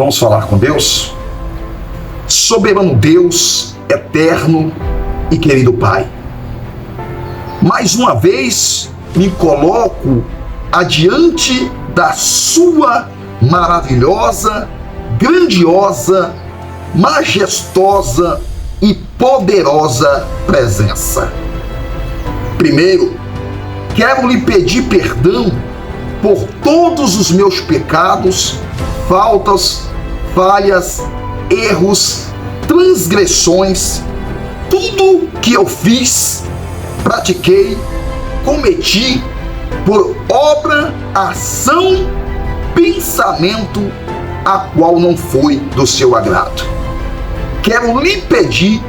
Vamos falar com Deus? Soberano Deus, eterno e querido Pai, mais uma vez me coloco adiante da sua maravilhosa, grandiosa, majestosa e poderosa presença. Primeiro, quero lhe pedir perdão por todos os meus pecados, faltas, falhas, erros, transgressões, tudo que eu fiz, pratiquei, cometi por obra, ação, pensamento, a qual não foi do seu agrado. Quero lhe pedir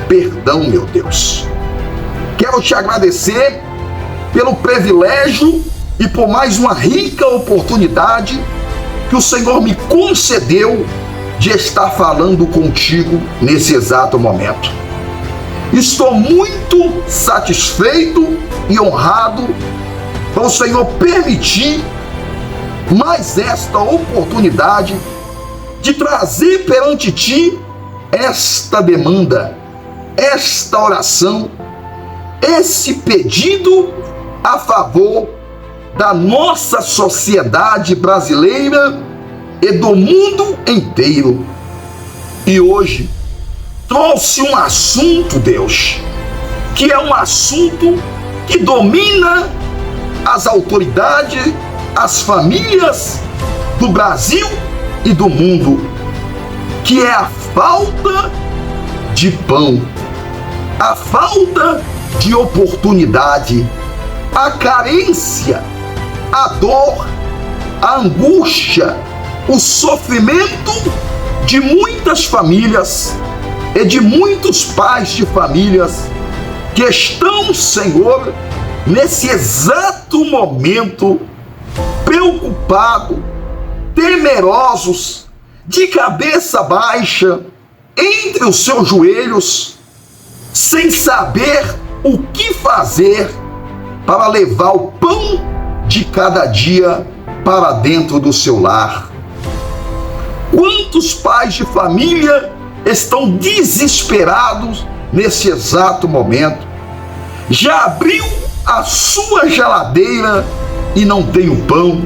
perdão, meu Deus. Quero te agradecer pelo privilégio e por mais uma rica oportunidade que o Senhor me concedeu de estar falando contigo nesse exato momento. Estou muito satisfeito e honrado por o Senhor permitir mais esta oportunidade de trazer perante ti esta demanda, esta oração, esse pedido a favor da nossa sociedade brasileira e do mundo inteiro. E hoje trouxe um assunto, Deus, que é um assunto que domina as autoridades, as famílias do Brasil e do mundo, que é a falta de pão, a falta de oportunidade, a carência, a dor, a angústia, o sofrimento de muitas famílias e de muitos pais de famílias que estão, Senhor, nesse exato momento, preocupados, temerosos, de cabeça baixa, entre os seus joelhos, sem saber o que fazer para levar o pão de cada dia para dentro do seu lar. Quantos pais de família estão desesperados nesse exato momento? Já abriu a sua geladeira e não tem o pão?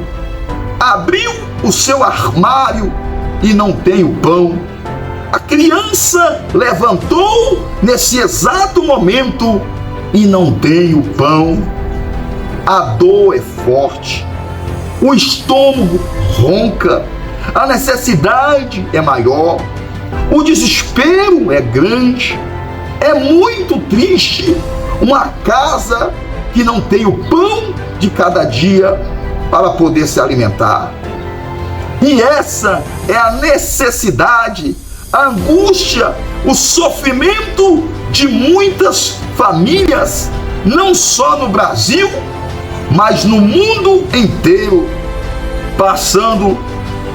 Abriu o seu armário e não tem o pão? A criança levantou nesse exato momento e não tem o pão? A dor é forte, o estômago ronca, a necessidade é maior, o desespero é grande, é muito triste uma casa que não tem o pão de cada dia para poder se alimentar. E essa é a necessidade, a angústia, o sofrimento de muitas famílias, não só no Brasil, mas no mundo inteiro, passando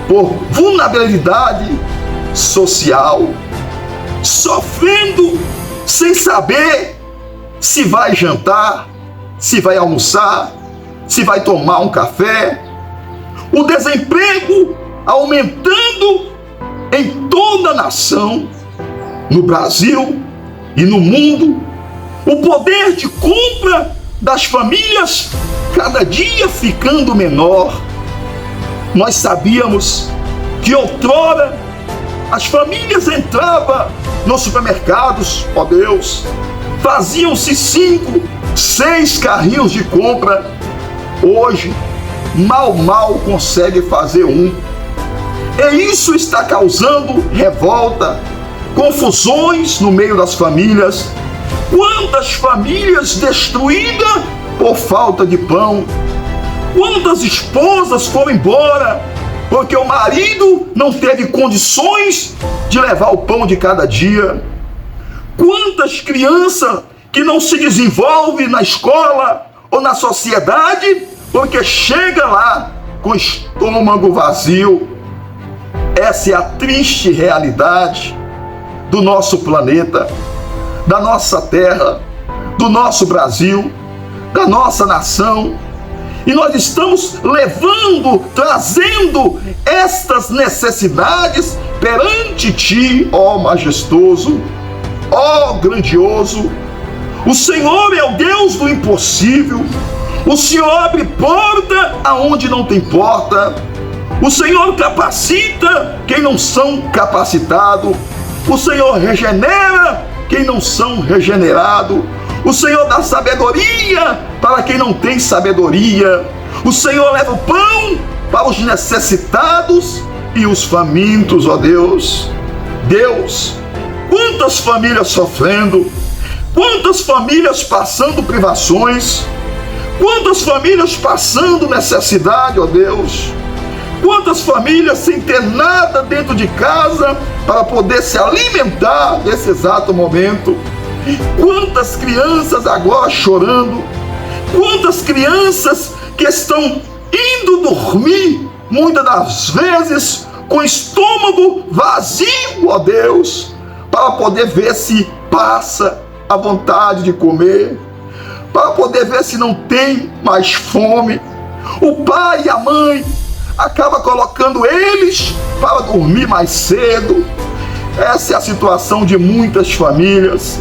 por vulnerabilidade social, sofrendo sem saber se vai jantar, se vai almoçar, se vai tomar um café. O desemprego aumentando em toda a nação, no Brasil e no mundo. O poder de compra das famílias cada dia ficando menor. Nós sabíamos que outrora as famílias entravam nos supermercados, ó Deus, faziam-se 5, 6 carrinhos de compra. Hoje, mal consegue fazer um. E isso está causando revolta, confusões no meio das famílias. Quantas famílias destruídas por falta de pão? Quantas esposas foram embora porque o marido não teve condições de levar o pão de cada dia? Quantas crianças que não se desenvolvem na escola ou na sociedade porque chega lá com o estômago vazio? Essa é a triste realidade do nosso planeta, da nossa terra, do nosso Brasil, da nossa nação. E nós estamos trazendo estas necessidades perante Ti, ó majestoso, ó grandioso. O Senhor é o Deus do impossível. O Senhor abre porta aonde não tem porta. O Senhor capacita quem não são capacitados. O Senhor regenera quem não são regenerados. O Senhor dá sabedoria para quem não tem sabedoria. O Senhor leva o pão para os necessitados e os famintos, ó Deus. Deus, quantas famílias sofrendo, quantas famílias passando privações, quantas famílias passando necessidade, ó Deus. Quantas famílias sem ter nada dentro de casa para poder se alimentar nesse exato momento. Quantas crianças agora chorando, quantas crianças que estão indo dormir, muitas das vezes com o estômago vazio, ó Deus, para poder ver se passa a vontade de comer, para poder ver se não tem mais fome. O pai e a mãe acaba colocando eles para dormir mais cedo. Essa é a situação de muitas famílias.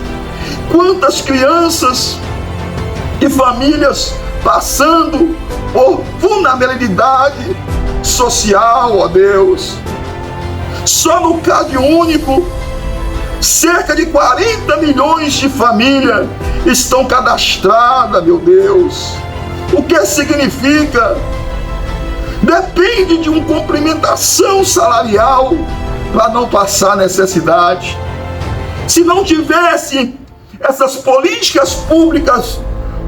Quantas crianças e famílias passando por vulnerabilidade social, ó Deus. Só no Cade Único, cerca de 40 milhões de famílias estão cadastradas, meu Deus. O que significa? Depende de uma complementação salarial para não passar necessidade. Se não tivesse essas políticas públicas,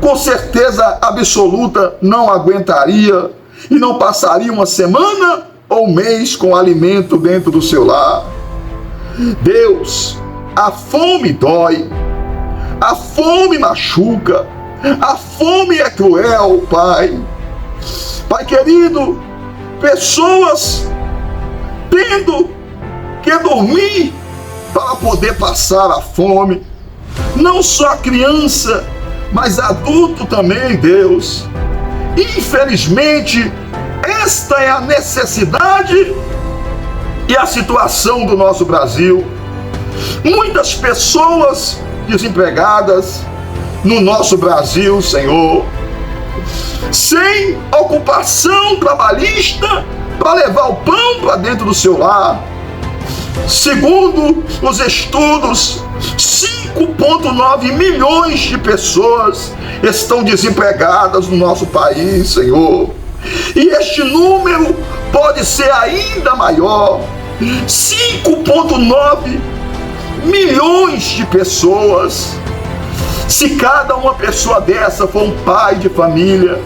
com certeza absoluta não aguentaria e não passaria uma semana ou um mês com alimento dentro do seu lar. Deus, a fome dói, a fome machuca, a fome é cruel, Pai. Pai querido, pessoas tendo que dormir para poder passar a fome. Não só criança, mas adulto também, Deus. Infelizmente, esta é a necessidade e a situação do nosso Brasil. Muitas pessoas desempregadas no nosso Brasil, Senhor, sem ocupação trabalhista para levar o pão para dentro do seu lar. Segundo os estudos, 5,9 milhões de pessoas estão desempregadas no nosso país, Senhor. E este número pode ser ainda maior. 5,9 milhões de pessoas. Se cada uma pessoa dessa for um pai de família,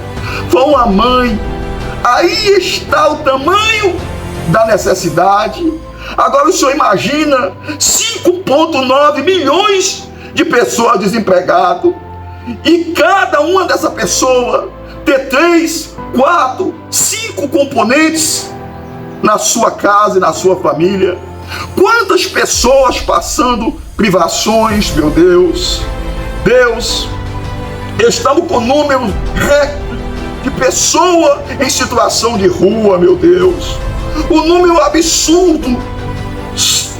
for uma mãe, aí está o tamanho da necessidade. Agora o senhor imagina 5,9 milhões de pessoas desempregadas e cada uma dessa pessoa ter 3, 4, 5 componentes na sua casa e na sua família. Quantas pessoas passando privações, meu Deus. Deus, estamos com número recorde de pessoas em situação de rua, meu Deus. O número absurdo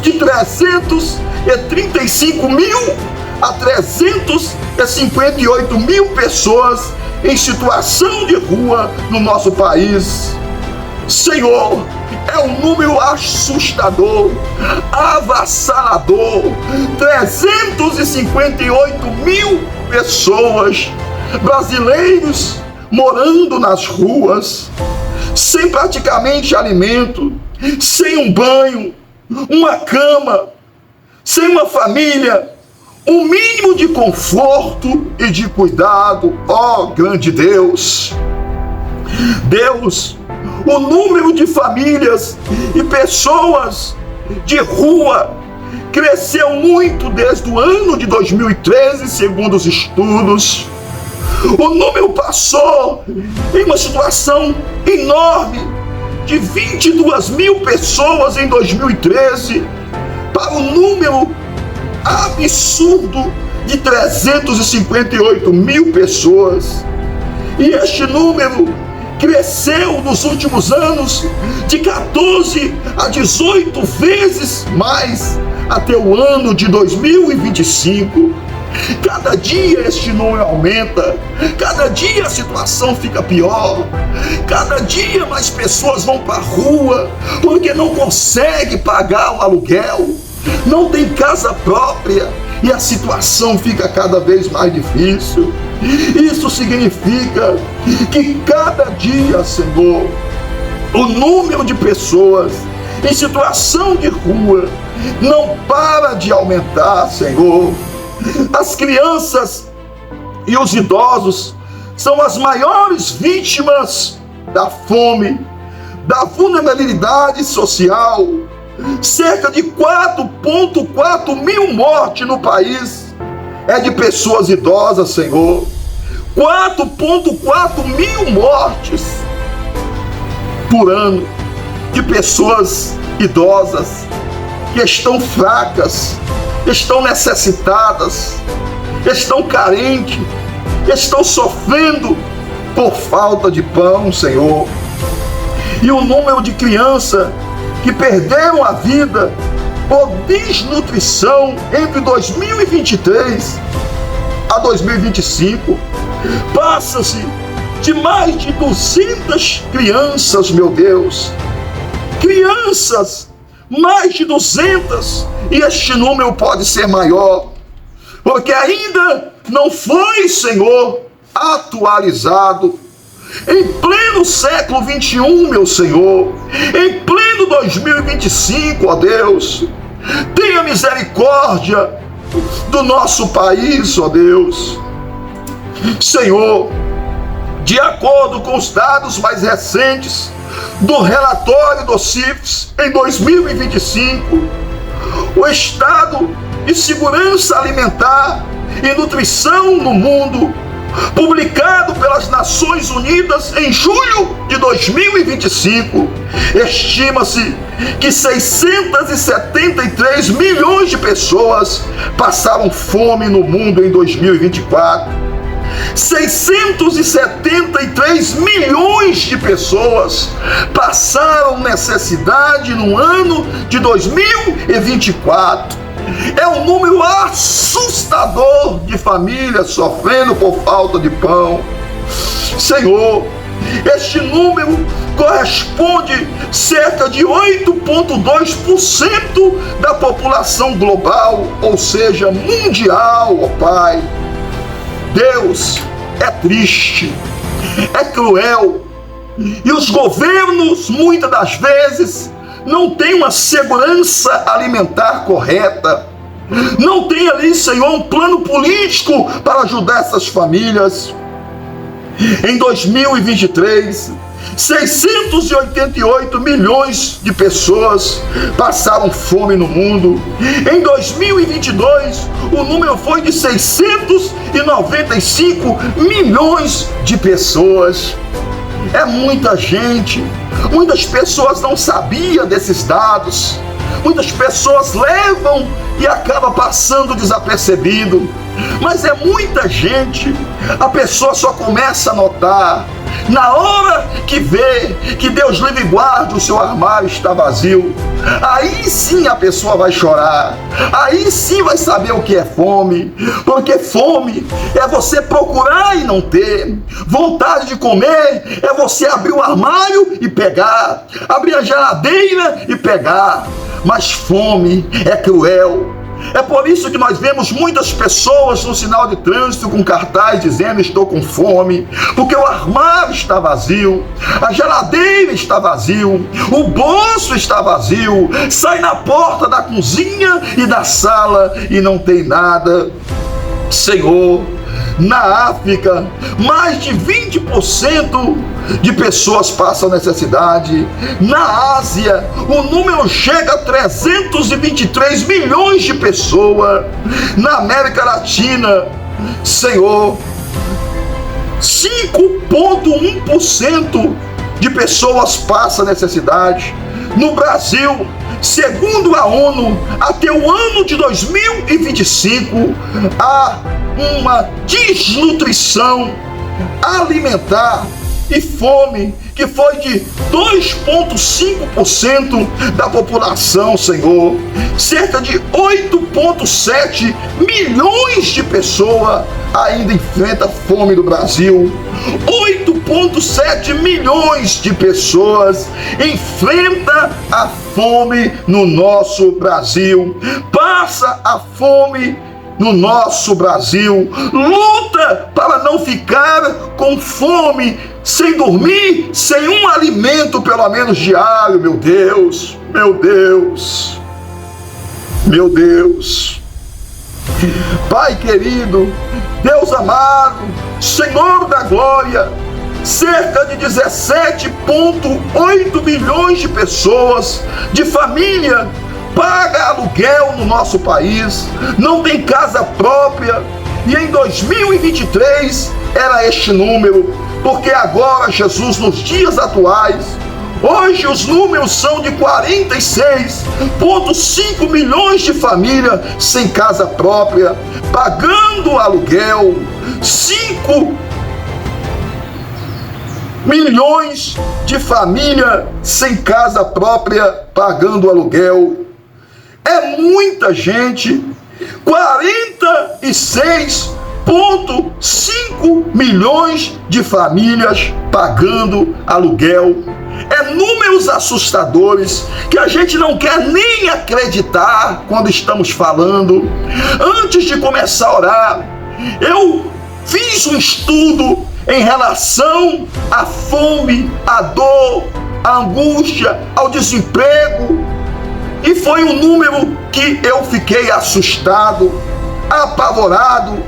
de 335 mil a 358 mil pessoas em situação de rua no nosso país. Senhor, é um número assustador, avassalador. 358 mil pessoas, brasileiros, morando nas ruas, sem praticamente alimento, sem um banho, uma cama, sem uma família, um mínimo de conforto e de cuidado. Ó grande Deus! Deus, o número de famílias e pessoas de rua cresceu muito desde o ano de 2013, segundo os estudos. O número passou em uma situação enorme de 22 mil pessoas em 2013 para o número absurdo de 358 mil pessoas. E este número cresceu nos últimos anos de 14 a 18 vezes mais até o ano de 2025. Cada dia este número aumenta, cada dia a situação fica pior, cada dia mais pessoas vão para a rua porque não conseguem pagar o aluguel, não tem casa própria e a situação fica cada vez mais difícil. Isso significa que cada dia, Senhor, o número de pessoas em situação de rua não para de aumentar, Senhor. As crianças e os idosos são as maiores vítimas da fome, da vulnerabilidade social. Cerca de 4,4 mil mortes no país é de pessoas idosas, Senhor. 4,4 mil mortes por ano de pessoas idosas que estão fracas, estão necessitadas, estão carentes, estão sofrendo por falta de pão, Senhor. E o número de crianças que perderam a vida por desnutrição entre 2023 a 2025 passa-se de mais de 200 crianças, meu Deus. Crianças, mais de 200, e este número pode ser maior, porque ainda não foi, Senhor, atualizado. Em pleno século 21, meu Senhor, em pleno 2025, ó Deus, tenha misericórdia do nosso país, ó Deus. Senhor, de acordo com os dados mais recentes do relatório do CIFES, em 2025, o estado de segurança alimentar e nutrição no mundo, publicado pelas Nações Unidas em julho de 2025, estima-se que 673 milhões de pessoas passaram fome no mundo em 2024. 673 milhões de pessoas passaram necessidade no ano de 2024. É um número assustador de famílias sofrendo por falta de pão. Senhor, este número corresponde cerca de 8,2% da população global, ou seja, mundial, ó Pai. Deus, é triste, é cruel, e os governos, muitas das vezes, não têm uma segurança alimentar correta, não tem ali, Senhor, um plano político para ajudar essas famílias. Em 2023, 688 milhões de pessoas passaram fome no mundo. Em 2022, o número foi de 695 milhões de pessoas. É muita gente. Muitas pessoas não sabiam desses dados. Muitas pessoas levam e acaba passando desapercebido. Mas é muita gente. A pessoa só começa a notar na hora que vê que Deus livre e guarde, o seu armário está vazio. Aí sim a pessoa vai chorar. Aí sim vai saber o que é fome. Porque fome é você procurar e não ter. Vontade de comer é você abrir o armário e pegar, abrir a geladeira e pegar. Mas fome é cruel. É por isso que nós vemos muitas pessoas no sinal de trânsito com cartaz dizendo: estou com fome, porque o armário está vazio, a geladeira está vazio, o bolso está vazio, sai na porta da cozinha e da sala e não tem nada. Senhor, na África, mais de 20% de pessoas passam necessidade. Na Ásia, o número chega a 323 milhões de pessoas. Na América Latina, Senhor, 5,1% de pessoas passam necessidade. No Brasil, segundo a ONU, até o ano de 2025, há uma desnutrição alimentar, e fome, que foi de 2,5% da população, Senhor. Cerca de 8,7 milhões de pessoas ainda enfrentam fome no Brasil. 8,7 milhões de pessoas enfrentam a fome no nosso Brasil. Passa a fome no nosso Brasil. Luta para não ficar com fome, sem dormir, sem um alimento pelo menos diário. Meu Deus, meu Deus, meu Deus. Pai querido, Deus amado, Senhor da glória, cerca de 17,8 milhões de pessoas, de família, paga aluguel no nosso país, não tem casa própria, e em 2023 era este número, porque agora, Jesus, nos dias atuais, hoje os números são de 46,5 milhões de famílias sem casa própria, pagando aluguel, 5 milhões de famílias sem casa própria, pagando aluguel. É muita gente. 46,5 milhões de famílias pagando aluguel. É números assustadores que a gente não quer nem acreditar quando estamos falando. Antes de começar a orar, eu fiz um estudo em relação à fome, à dor, à angústia, ao desemprego. E foi um número que eu fiquei assustado, apavorado.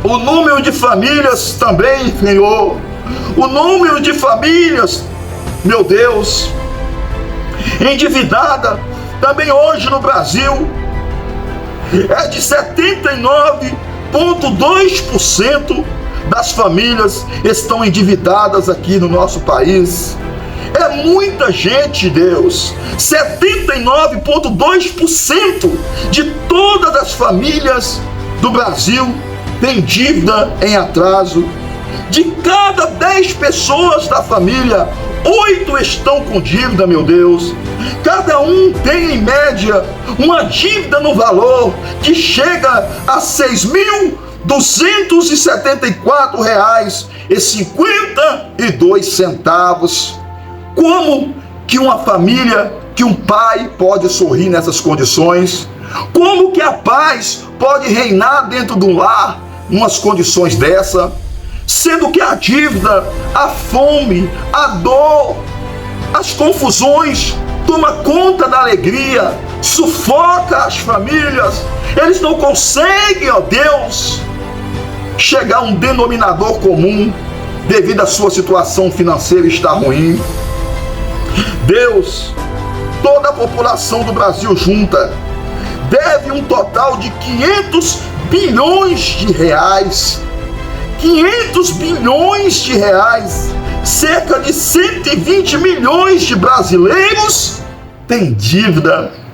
O número de famílias também, Senhor. O número de famílias, meu Deus, endividada também hoje no Brasil é de 79,2% das famílias estão endividadas aqui no nosso país. É muita gente, Deus. 79,2% de todas as famílias do Brasil tem dívida em atraso. De cada 10 pessoas da família, 8 estão com dívida, meu Deus. Cada um tem, em média, uma dívida no valor que chega a R$ 6.274,52. Como que uma família, que um pai pode sorrir nessas condições? Como que a paz pode reinar dentro de um lar, numas condições dessa? Sendo que a dívida, a fome, a dor, as confusões toma conta da alegria, sufoca as famílias. Eles não conseguem, ó Deus, chegar a um denominador comum devido à sua situação financeira estar ruim. Deus, toda a população do Brasil junta deve um total de 500 bilhões de reais. 500 bilhões de reais. Cerca de 120 milhões de brasileiros têm dívida.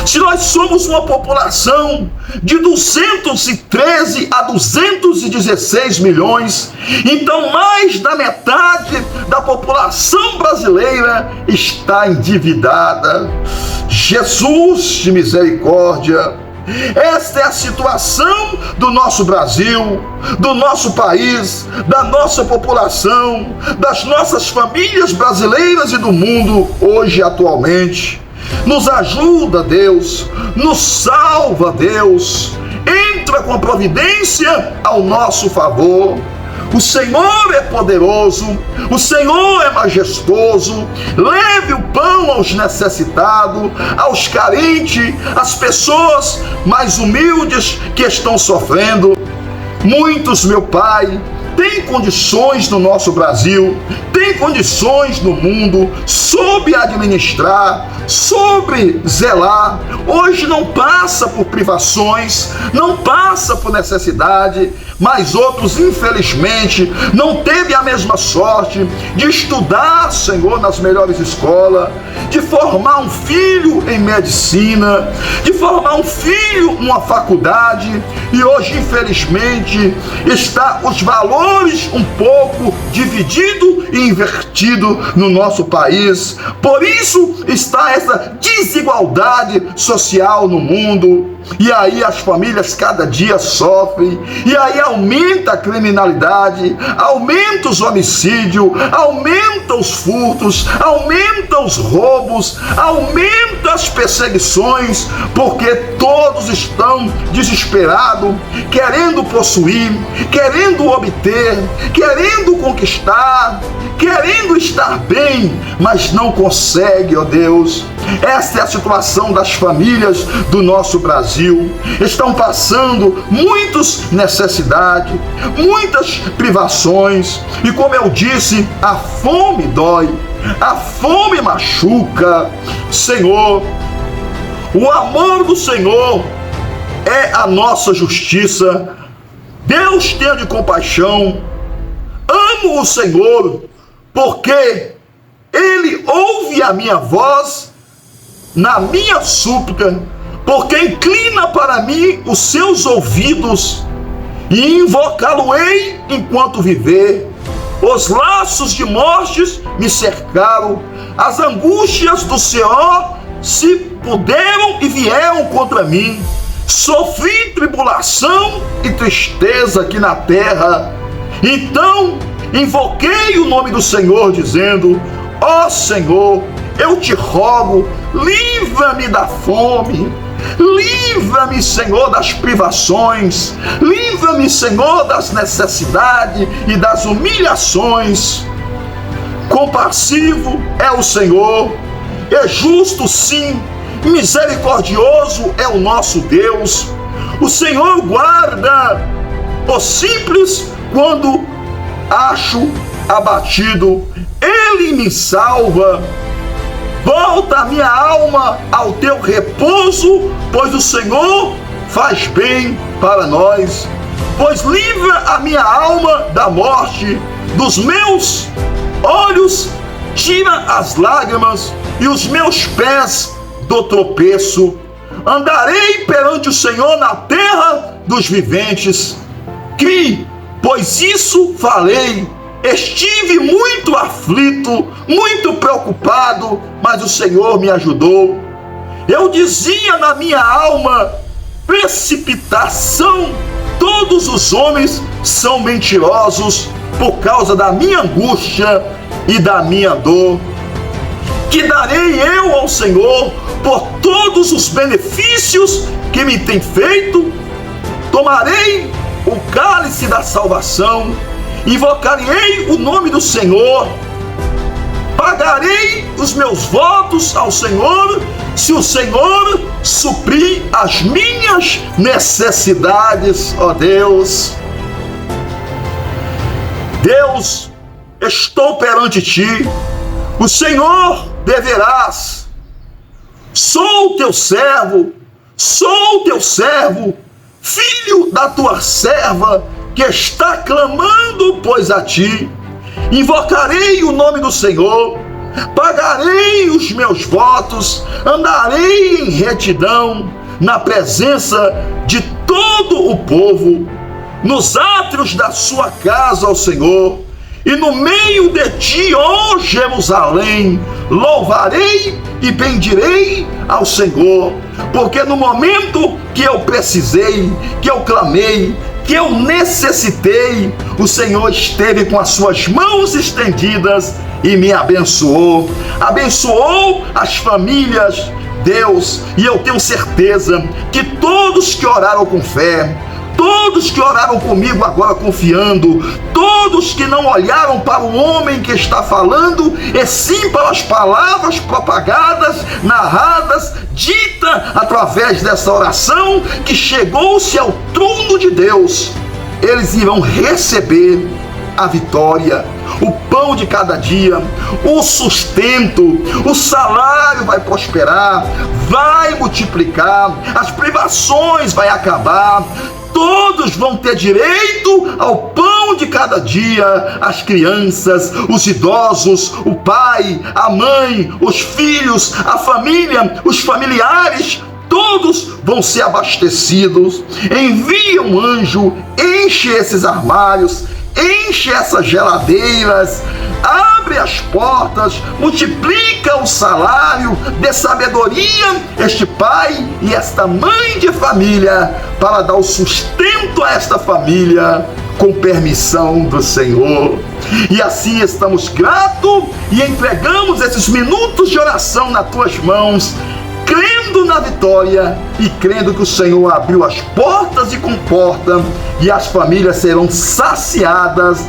Se nós somos uma população de 213 a 216 milhões, então mais da metade da população brasileira está endividada. Jesus de misericórdia, esta é a situação do nosso Brasil, do nosso país, da nossa população, das nossas famílias brasileiras e do mundo hoje, atualmente. Nos ajuda, Deus, nos salva, Deus, entra com a providência ao nosso favor. O Senhor é poderoso, o Senhor é majestoso. Leve o pão aos necessitados, aos carentes, às pessoas mais humildes que estão sofrendo. Muitos, meu Pai, tem condições no nosso Brasil, tem condições no mundo, soube administrar, sobre zelar. Hoje não passa por privações, não passa por necessidade, mas outros, infelizmente, não teve a mesma sorte de estudar, Senhor, nas melhores escolas, de formar um filho em medicina, de formar um filho numa faculdade, e hoje, infelizmente, os valores valores um pouco dividido e invertido no nosso país. Por isso está essa desigualdade social no mundo. E aí as famílias cada dia sofrem, e aí aumenta a criminalidade, aumenta os homicídios, aumenta os furtos, aumenta os roubos, aumenta as perseguições, porque todos estão desesperados, querendo possuir, querendo obter, querendo conquistar, querendo estar bem, mas não consegue, ó Deus. Essa é a situação das famílias do nosso Brasil. Estão passando muitas necessidades, muitas privações, e como eu disse, a fome dói, a fome machuca. Senhor, o amor do Senhor é a nossa justiça. Deus tenha de compaixão. Amo o Senhor, porque Ele ouve a minha voz na minha súplica, porque inclina para mim os seus ouvidos, e invocá-lo-ei enquanto viver. Os laços de mortes me cercaram, as angústias do Senhor se puderam e vieram contra mim. Sofri tribulação e tristeza aqui na terra. Então invoquei o nome do Senhor, dizendo: ó Senhor, eu te rogo, livra-me da fome, livra-me, Senhor, das privações, livra-me, Senhor, das necessidades e das humilhações. Compassivo é o Senhor, é justo sim, misericordioso é o nosso Deus. O Senhor guarda o simples quando acho abatido, Ele me salva. Volta a minha alma ao teu repouso, pois o Senhor faz bem para nós. Pois livra a minha alma da morte, dos meus olhos tira as lágrimas, e os meus pés do tropeço. Andarei perante o Senhor na terra dos viventes. Que, pois isso falei, estive muito aflito, muito preocupado, mas o Senhor me ajudou. Eu dizia na minha alma: precipitação, todos os homens são mentirosos por causa da minha angústia e da minha dor. Que darei eu ao Senhor por todos os benefícios que me tem feito? Tomarei o cálice da salvação, invocarei o nome do Senhor, pagarei os meus votos ao Senhor, se o Senhor suprir as minhas necessidades, ó Deus. Deus, estou perante ti, o Senhor deverás. Sou teu servo, filho da tua serva, que está clamando, pois a ti. Invocarei o nome do Senhor, pagarei os meus votos, andarei em retidão, na presença de todo o povo, nos átrios da sua casa, ó Senhor, e no meio de ti, ó Jerusalém, louvarei e bendirei ao Senhor, porque no momento que eu precisei, que eu clamei, que eu necessitei, o Senhor esteve com as suas mãos estendidas e me abençoou. Abençoou as famílias, Deus, e eu tenho certeza que todos que oraram com fé, todos que oraram comigo agora confiando, todos que não olharam para o homem que está falando, e sim para as palavras propagadas, narradas, dita através dessa oração, que chegou-se ao trono de Deus, eles irão receber a vitória, o pão de cada dia, o sustento, o salário vai prosperar, vai multiplicar, as privações vai acabar, todos vão ter direito ao pão de cada dia, as crianças, os idosos, o pai, a mãe, os filhos, a família, os familiares, todos vão ser abastecidos. Envia um anjo, enche esses armários, enche essas geladeiras, abre as portas, multiplica o salário, dê sabedoria este pai e esta mãe de família para dar o sustento a esta família com permissão do Senhor. E assim estamos gratos e entregamos esses minutos de oração nas tuas mãos, crendo na vitória e crendo que o Senhor abriu as portas e comporta e as famílias serão saciadas,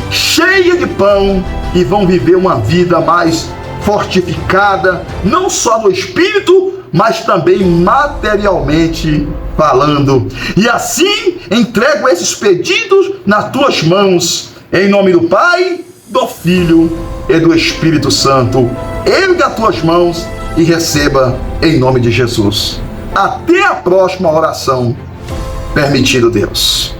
cheias de pão e vão viver uma vida mais fortificada, não só no espírito, mas também materialmente falando. E assim entrego esses pedidos nas tuas mãos, em nome do Pai, do Filho e do Espírito Santo. Erga as tuas mãos e receba em nome de Jesus. Até a próxima oração, permitido Deus.